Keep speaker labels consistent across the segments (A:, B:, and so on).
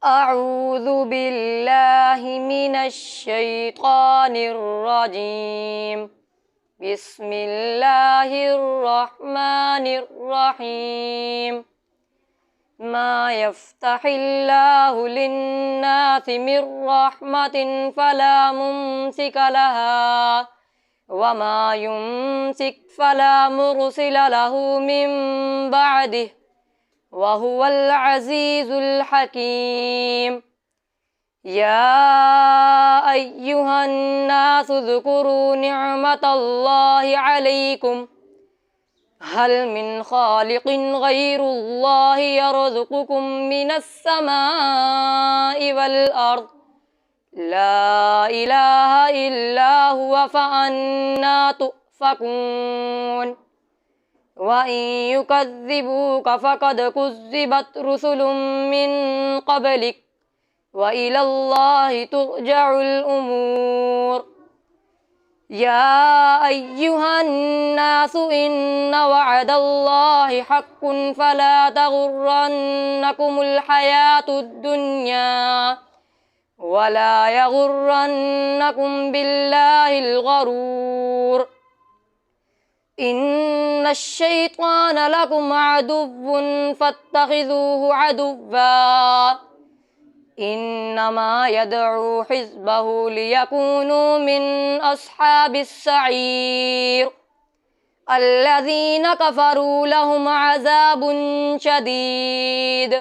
A: अऊज़ु बिल्लाहि मिनश शैतानिर रजीम। बिस्मिल्लाहिर रहमानिर रहीम। मा यफ्तहिल्लाहु लिन्नासि मिर रहमतिन फला मुमसिका लहा वमा युमसिक फला मुरसिला लहु मिन बअदिह वहुवल अज़ीज़ुल हकीम। या अय्युहन नासु ज़ुकुरू निअमतल्लाहि अलैकुम हल मिन खालिकिन गैरुल्लाहि यरज़ुकुकुम मिनस समाइ वल अर्द ला इलाहा इल्ला हुवा फअन्ना तुफ़कून। व इन युकज़्ज़िबूक फ़क़द कुज़्ज़िबत रुसुलुम मिन क़ब्लिक व इलल्लाहि तुरजउल उमूर। या अय्युहन नासु इन्न वअदल्लाहि हक़्क़ुन फ़ला तग़ुर्रन्नकुमुल हयातुद दुन्या वला यग़ुर्रन्नकुम बिल्लाहिल गरूर। इन्नश शैतान लकुम अदुव्वुन फत्तखिज़ूहु अदुव्वा इन्नमा यदउ हिज़्बहु लियकूनू मिन अस्हाबिस सईर। अल्लज़ीना कफ़रू लहुम अज़ाबुन शदीद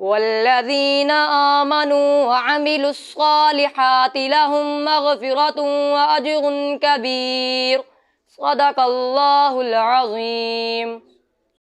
A: वल्लज़ीना आमनू व अमिलुस्सालिहाति लहुम मग़फ़िरतुन व अज्रुन कबीर। सदक़ल्लाहुल अज़ीम।